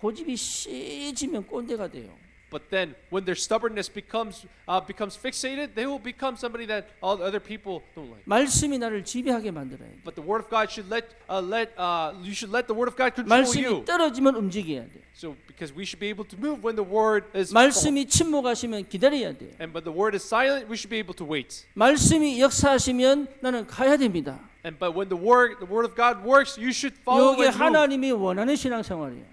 고집이 세지면 꼰대가 돼요. But then when their stubbornness becomes fixated, they will become somebody that all the other people don't like. 말씀이 나를 지배하게 만들어야 돼. But the word of God should you should let the word of God control 말씀이 you. 떨어지면 움직여야 돼. So because we should be able to move when the word is 말씀이 침묵하시면 기다려야 돼. but the word is silent, we should be able to wait. 말씀이 역사하시면 나는 가야 됩니다. But when the word of God works, you should follow 이게 and move. 하나님이 원하는 신앙생활이에요.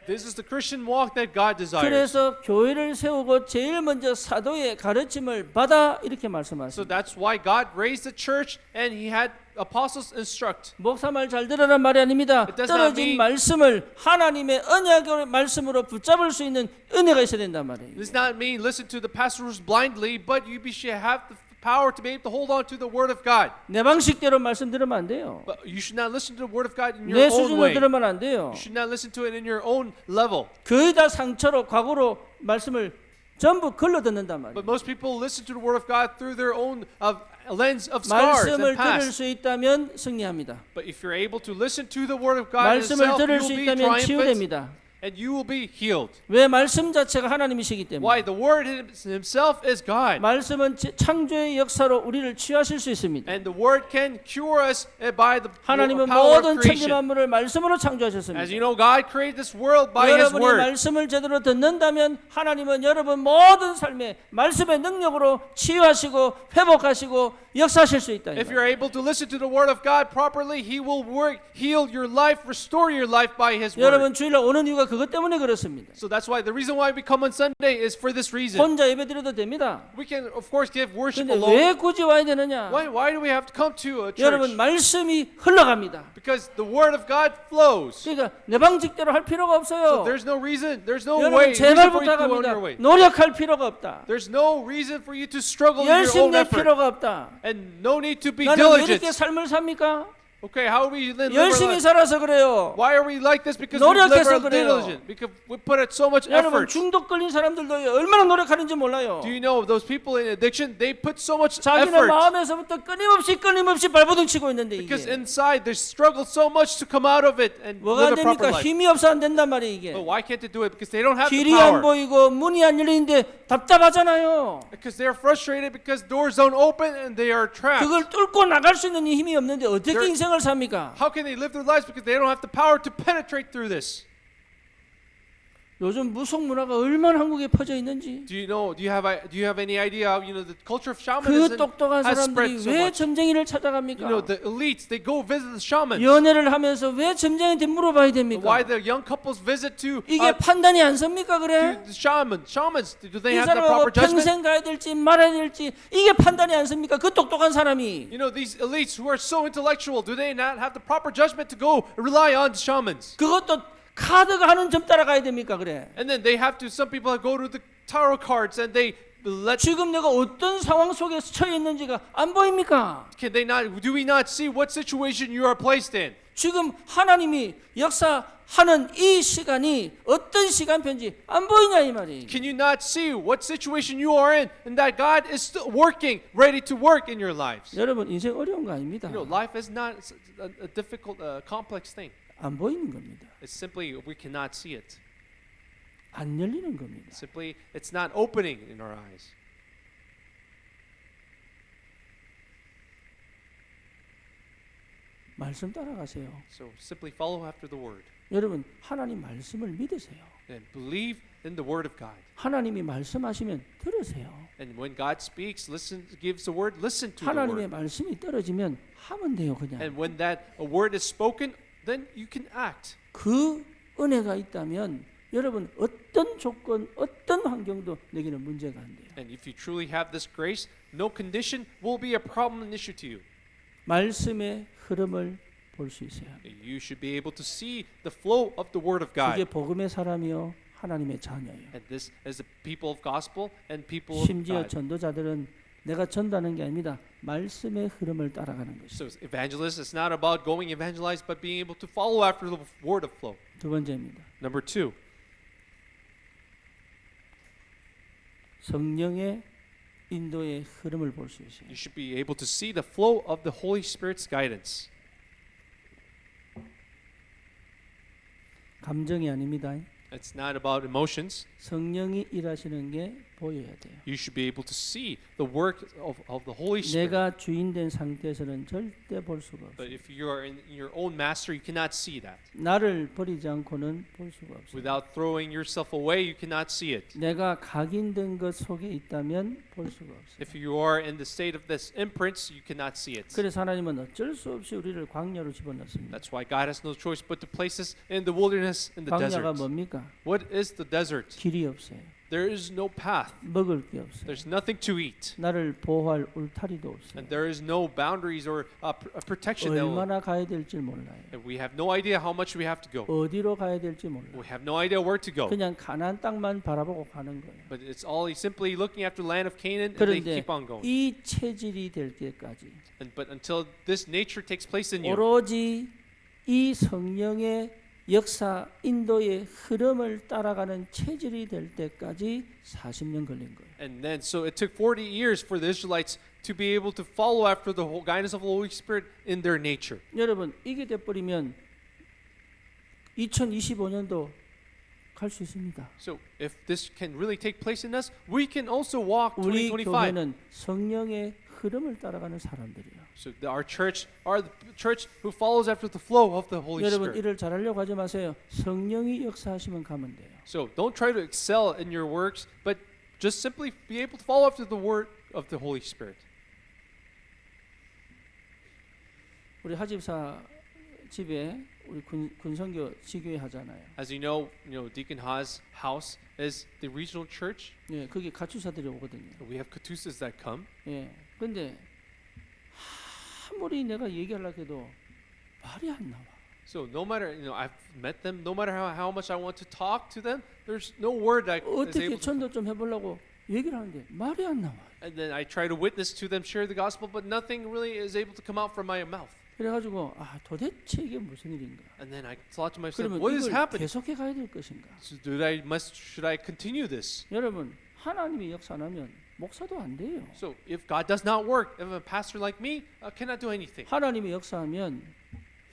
This is the Christian walk that God desires. 그래서 교회를 세우고 제일 먼저 사도의 가르침을 받아 이렇게 So 말씀하십니다. that's why God raised the church and He had apostles instruct. 목사 말 잘 들으란 말이 아닙니다. It does not 떨어진 mean- 말씀을 하나님의 언약의 말씀으로 붙잡을 수 있는 은혜가 있어야 된단 말이에요. This does not mean listen to the pastors blindly, but you should have the power to be able to hold on to the word of God. 내 방식대로 말씀 들으면 안 돼요. But you should not listen to the word of God in 내 your own 수준으로 way. 들으면 안 돼요. You should not listen to it in your own level. 거의 다 상처로 과거로 말씀을 전부 걸러 듣는단 말이에요. But most people listen to the word of God through their own lens of scars 말씀을 and 들을 past. 수 있다면 승리합니다. But if you're able to listen to the word of God 말씀을 itself, you 들을 수 will be 있다면 triumphant 치유됩니다. and you will be healed. 왜 말씀 자체가 하나님이시기 때문에. Why? The word himself is God. 말씀은 창조의 역사로 우리를 치유하실 수 있습니다. And the word can cure us by the 하나님은 power of 모든 천지 creation. 만물을 말씀으로 As 창조하셨습니다. you know, God created this world by His 여러분이 word. 말씀을 제대로 듣는다면 하나님은 여러분 모든 삶에 말씀의 능력으로 치유하시고 회복하시고 역사하실 수 있다. If you're able to listen to the word of God properly, He will heal your life, restore your life by His word. 여러분 주일날 오는 이유가 그것 때문에 그렇습니다. So that's why the reason why we come on Sunday is for this reason. 혼자 예배드려도 됩니다. We can of course give worship 근데 alone. 왜 굳이 와야 되느냐? Why do we have to come to a church? 여러분 말씀이 흘러갑니다. Because the word of God flows. 그러니까 내 방식대로 할 필요가 So 없어요. there's no reason 여러분 way 제발 for you to go on your 부탁합니다. way. 노력할 필요가 없다. There's no reason for you to struggle in your 열심 own 낼 effort. 필요가 없다. And no need to be 나는 왜 diligent. 이렇게 삶을 삽니까? Okay, how are we live our 열심히 life? 살아서 그래요. Why are we like this? Because we live 노력해서 our 그래요. diligent. Because we put in so much 여러분 effort. 중독 걸린 사람들도 얼마나 노력하는지 몰라요. Do you know those people in addiction? They put so much 자기는 effort. 마음에서부터 끊임없이 발버둥 치고 있는데 Because 이게 inside they struggle so much to come out of it and 뭐가 live a proper 됩니까? life. 힘이 없어 안 된단 말이에요 이게. But why can't they do it? Because they don't have the 길이 안 power. 보이고 문이 안 열리는데 답답하잖아요. Because they're frustrated because doors don't open and they are trapped. 그걸 뚫고 나갈 수 있는 힘이 없는데 어떻게 They're- 인생을 삽니까? How can they live their lives? Because they don't have the power to penetrate through this. 요즘 무속 문화가 얼마나 한국에 퍼져 있는지. Do you have any idea how the culture of 그 shamanism 똑똑한 has 사람들이 spread so 왜 much? 점쟁이를 찾아갑니까? The elites, they go visit the shamans. 연애를 하면서 왜 점쟁이한테 물어봐야 됩니까? Why the young couples visit to 이게 판단이 안 섭니까 그래? the shamans? Do they 이 have the 사람하고 proper judgment? 평생 가야 될지 말아야 될지 이게 판단이 안 섭니까? 그 똑똑한 사람이. These elites who are so intellectual, do they not have the proper judgment to go rely on shamans? 그것도 카드가 하는 점 따라가야 됩니까 그래? And then they have to. Some people go to the tarot cards and they let. 지금 내가 어떤 상황 속에 처해 있는지가 안 보입니까? Can they not? Do we not see what situation you are placed in? 지금 하나님이 역사하는 이 시간이 어떤 시간표인지 안 보이냐 이 말이. Can you not see what situation you are in, and that God is still working, ready to work in your lives? 여러분 인생 어려운 거 아닙니다. Life is not a difficult, complex thing. 안 보이는 겁니다. It's simply we cannot see it. 안 열리는 겁니다. Simply, it's not opening in our eyes. 말씀 따라가세요. So simply follow after the word 여러분 하나님 말씀을 믿으세요. and believe in the word of God. 하나님이 말씀하시면 들으세요. And when God speaks, gives the word, listen to the 하나님의 word. 말씀이 떨어지면 하면 돼요 그냥. And when a word is spoken, then you can act. 그 은혜가 있다면 여러분 어떤 조건, 어떤 환경도 내게는 문제가 안 돼요. And if you truly have this grace, no condition will be a problem, an issue to you. 말씀의 흐름을 볼 수 있어야 합니다. You should be able to see the flow of the word of 그게 God. 복음의 사람이요 하나님의 자녀예요. And this is the people of gospel and people of 심지어 God. 전도자들은 내가 전도하는 게 아닙니다. 말씀의 흐름을 따라가는 것이죠. So evangelists, it's not about going evangelize, but being able to follow after the word of flow. 두 번째입니다. Number 2, 성령의 인도의 흐름을 볼 수 있어요. you should be able to see the flow of the Holy Spirit's guidance. 감정이 아닙니다. It's not about emotions. 성령이 일하시는 게 보여야 돼요. You should be able to see the work of the Holy Spirit. 내가 주인된 상태에서는 절대 볼 수가 But 없어요. if you are in your own master, you cannot see that. 나를 버리지 않고는 볼 수가 없어요. Without throwing yourself away, you cannot see it. 내가 각인된 것 속에 있다면 볼 수가 없어요. If you are in the state of this imprints, you cannot see it. 그래서 하나님은 어쩔 수 없이 우리를 광야로 집어넣습니다. That's why God has no choice but to place us in the wilderness, in the 광야가 desert. 뭡니까? What is the desert? 길이 없어요. There is no path. 먹을 게 없어요. There's nothing to eat. 나를 보호할 울타리도 없어요. And there is no boundaries or protection. 얼마나 가야 될지 몰라요. And we have no idea how much we have to go. 어디로 가야 될지 몰라요. We have no idea where to go. 그냥 가나안 땅만 바라보고 가는 거예요. But it's all simply looking after the land of Canaan, and they 그런데 keep on going. 이 체질이 될 때까지 But until this nature takes place in you, 오로지 이 성령의 역사 인도의 흐름을 따라가는 체질이 될 때까지 40년 걸린 거예요. and then so it took 40 years for the Israelites to be able to follow after the whole guidance of the Holy Spirit in their nature. 여러분 이게 돼버리면 2025년도 갈 수 있습니다. So if this can really take place in us, we can also walk 우리 2025. 교회는 성령의 흐름을 따라가는 사람들이에요. So our church are the church who follows after the flow of the Holy 여러분 Spirit. 일을 잘하려고 하지 마세요. 성령이 역사하시면 가면 돼요. So don't try to excel in your works, but just simply be able to follow after the word of the Holy Spirit. 우리 하집사 집에 우리 군선교 지교회 하잖아요. As you know, Deacon Ha's house is the regional church. 예, 거기 가축사들이 오거든요. We have Catusas that come. 예, 근데 아무리 내가 얘기하려고 해도 말이 안 나와. So no matter, I've met them, no matter how much I want to talk to them, there's no word that is 어떻게 able to. 전도 좀 해보려고 얘기를 하는데 말이 안 나와. And then I try to witness to them, share the gospel, but nothing really is able to come out from my mouth. 그래가지고 도대체 이게 무슨 일인가? And then I thought to myself, 그러면 what is 이걸 happening? 계속해 가야 될 것인가? So should I continue this? 여러분 하나님이 역사 안 하면 목사도 안 돼요. So if God does not work, if a pastor like me cannot do anything. 하나님이 역사하면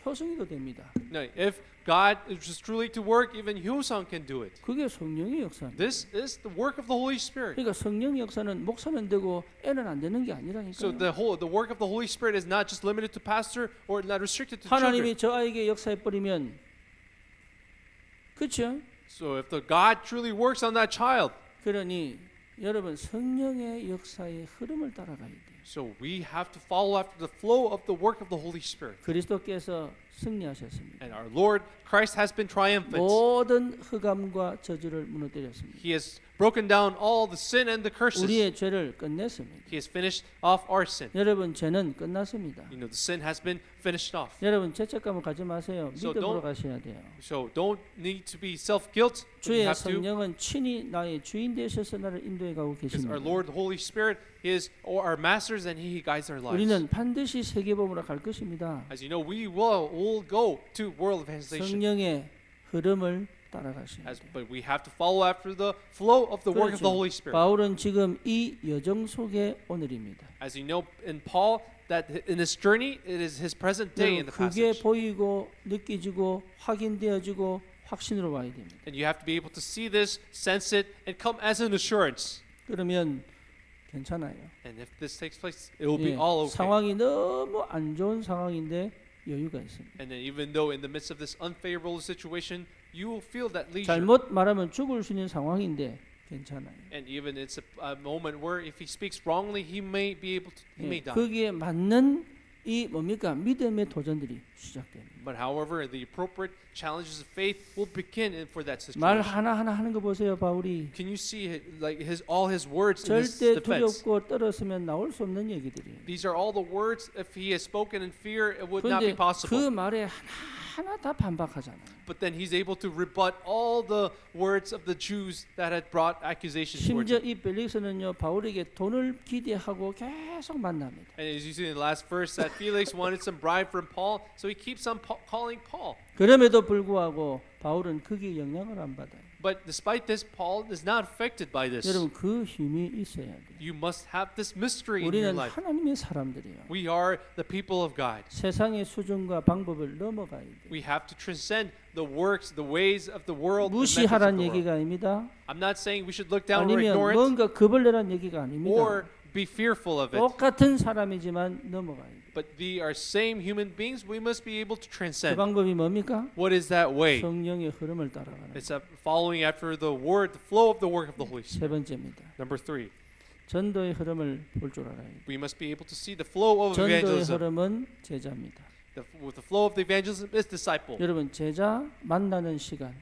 효성이도 됩니다. No, if God is truly to work, even Hyosung can do it. 그게 성령의 역사입니다. This is the work of the Holy Spirit. 그러니까 성령의 역사는 목사는 되고 애는 안 되는 게 So 아니라니까요. the work of the Holy Spirit is not just limited to pastor or not restricted to children. 하나님이 저 아이에게 역사해 버리면 그렇죠? So if the God truly works on that child, 그러니 여러분 성령의 역사의 흐름을 따라가야 돼요. so we have to follow after the flow of the work of the Holy Spirit. 그리스도께서 승리하셨습니다. And our Lord Christ has been triumphant. 모든 흑암과 저주를 무너뜨렸습니다. He has broken down all the sin and the curses. 우리의 죄를 끝냈습니다. He has finished off our sin. 여러분 죄는 끝났습니다. You know, the sin has been finished off. 여러분 죄책감을 가지 마세요. So 믿음으로 don't- 가셔야 돼요. So don't need to be self-guilt. You 주의 have to, 성령은 친히 나의 주인 되셔서 나를 인도해 가고 because our 계십니다. Lord, the Holy Spirit, is our masters and He guides our lives. 우리는 반드시 세계복음으로 갈 것입니다. As you know, we will go to world evangelization. 성령의 흐름을 따라가셔야 돼요. But we have to follow after the flow of the work of the 그렇죠. Holy Spirit. 바울은 지금 이 여정 속의 오늘입니다. As you know, in Paul, that in his journey, it is his present day in the 그게 passage. 보이고 느껴지고 확인되어지고 확신으로 와야 됩니다. And you have to be able to see this, sense it, and come as an assurance. 그러면 괜찮아요. And if this takes place, it will be 예, all okay. 상황이 너무 안 좋은 상황인데 여유가 있습니다. And then even though in the midst of this unfavorable situation, you will feel that leisure. 잘못 말하면 죽을 수 있는 상황인데 괜찮아요. And even it's a moment where if he speaks wrongly, he may be able to, he may 예, die. 거기에 맞는 이 뭡니까 믿음의 도전들이 시작됩니다. But however, the appropriate challenges of faith will begin for that 말 situation. 하나하나 하는 거 보세요, 바울이. Can you see like all his words in his 절대 defense? 두렵고 떨었으면 나올 수 없는 얘기들이에요. These are all the words. If he has spoken in fear, it would not be 그런데 possible. 그 말에 하나하나 다 반박하잖아요. But then he's able to rebut all the words of the Jews that had brought accusations towards 심지어 him. 이 벨릭스는요 바울에게 돈을 기대하고 계속 만납니다. And as you see in the last verse, that Felix wanted some bribe from Paul, so he keeps on calling Paul. 그럼에도 불구하고 바울은 거기에 영향을 안 받아요. But despite this, Paul is not affected by this. 여러분 그 힘이 있어야 돼요. You must have this mystery in your 우리는 life. 하나님의 사람들이에요. We are the people of God. 세상의 수준과 방법을 넘어가야 돼요. We have to transcend the works, the ways of the world. the methods of 무시하란 the world. 얘기가 아닙니다. I'm not saying we should look down or 아니면 ignore it 뭔가 겁을 내란 얘기가 아닙니다. or be fearful of it. 똑같은 사람이지만 넘어가야 돼요. But we are same human beings. We must be able to 그 transcend. 방법이 뭡니까? What is that way? 성령의 흐름을 따라가는 It's following after the word, the flow of the work of the Holy 세 Spirit. 번째입니다. Number 3, 전도의 흐름을 볼 줄 알아야 돼요. we must be able to see the flow of 전도의 evangelism. 흐름은 제자입니다. The flow of the evangelism is disciple. 여러분 제자 만나는 시간,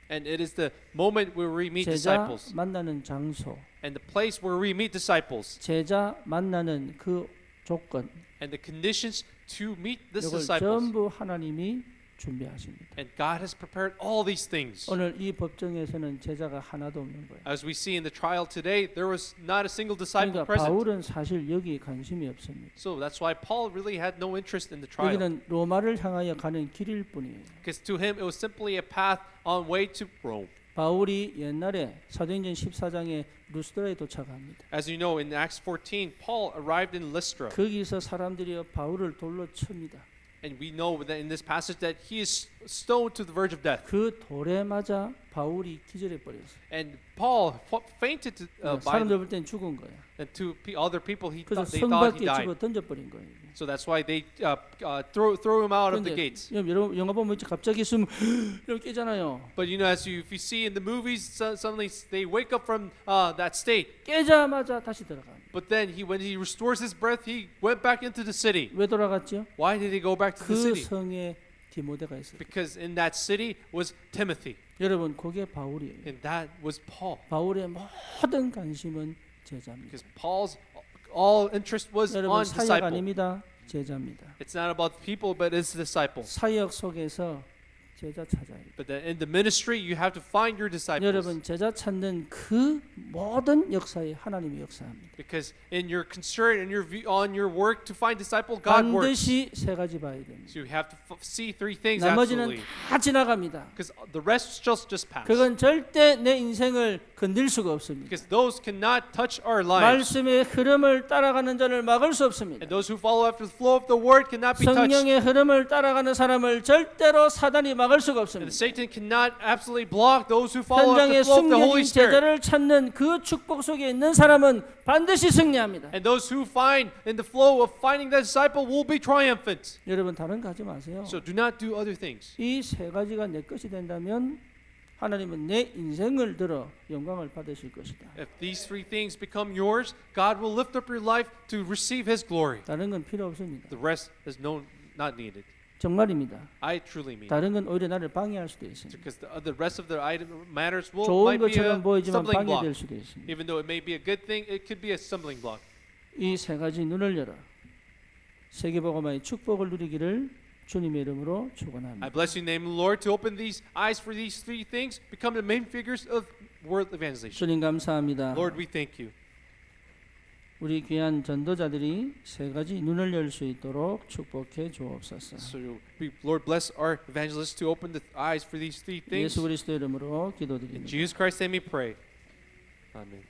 And it is the moment where we meet 제자 disciples. 만나는 장소, And the place where we meet disciples. 제자 만나는 그 조건, And the conditions to meet these 이걸 disciples. 전부 하나님이 준비하십니다. And God has prepared all these things. 오늘 이 법정에서는 제자가 하나도 없는 거예요. As we see in the trial today, there was not a single disciple 그러니까 present. 바울은 사실 여기에 관심이 없습니다. So that's why Paul really had no interest in the trial. 여기는 로마를 향하여 가는 길일 뿐이에요. Because to him it was simply a path on way to Rome. 바울이 옛날에 사도행전 14장에 루스드라에 도착합니다. As you know, in Acts 14, Paul arrived in Lystra. 거기서 사람들이 바울을 돌로 칩니다. And we know that in this passage that he is stoned to the verge of death. 그 돌에 맞아 바울이 기절해 버렸어요. And Paul fainted by 사람들 볼 땐 죽은 거예요. and to other people 그래서 they 성 thought he 밖에 died. 집어 던져버린 거예요. So that's why they throw him out of the 그런데 gates. 여러분 영화 보면 이제 갑자기 숨 이렇게 깨잖아요. But you know, if you see in the movies, suddenly they wake up from that state. 깨자마자 다시 들어갑니다. But then when he restores his breath, he went back into the city. 왜 돌아갔죠? Why did he go back to the 그 city? 성에 디모데가 있어요. Because in that city was Timothy, 여러분 그게 바울이에요. and that was Paul. 바울의 모든 관심은 제자입니다. Because Paul's all interest was 여러분 on 사역 disciple. 아닙니다. 제자입니다. It's not about the people, but it's the disciple. 사역 속에서 제자 찾아야 돼. But then in the ministry, you have to find your disciples. 여러분 제자 찾는 그 모든 역사에 하나님이 역사합니다. Because in your concern and on your work to find disciple, God works. 반드시 세 가지 봐야 됩니다. So you have to see three things 나머지는 absolutely. 다 지나갑니다. Because the rest just pass. 그건 절대 내 인생을 건들 수가 없습니다. Because those cannot touch our lives. 말씀의 흐름을 따라가는 자를 막을 수 없습니다. And those who follow after the flow of the word cannot be touched. 성령의 흐름을 따라가는 사람을 절대로 사단이 막을 수가 And 없습니다. Satan cannot absolutely block those who follow after 현장에 the flow of the Holy 숨겨진 Spirit. 제자를 찾는 그 축복 속에 있는 사람은 반드시 승리합니다. And those who find in the flow of finding that disciple will be triumphant. 여러분 다른 거 하지 마세요. So do not do other things. 이 세 가지가 내 것이 된다면 하나님은 내 인생을 들어 영광을 받으실 것이다. If these three things become yours, God will lift up your life to receive His glory. 다른 건 필요 없습니다. The rest is not needed. 정말입니다. I truly mean. 다른 건 오히려 나를 방해할 수도 있습니다. Because the rest of the matters 좋은 might be a 것처럼 보이지만 stumbling block. 방해될 수도 있습니다. Even though it may be a good thing, it could be a stumbling block. 이 세 가지 눈을 열어 세계복음화의 축복을 누리기를 주님의 이름으로 I 축원합니다. bless you in the name of the Lord to open these eyes for these three things, become the main figures of world evangelization. 주님 감사합니다. Lord, we thank you. 우리 귀한 전도자들이 세 가지 눈을 열 수 있도록 축복해 주옵소서. So, Lord, bless our evangelists to open the eyes for these three things. 예수 그리스도 이름으로 In 기도드립니다. Jesus Christ's name we pray. Amen.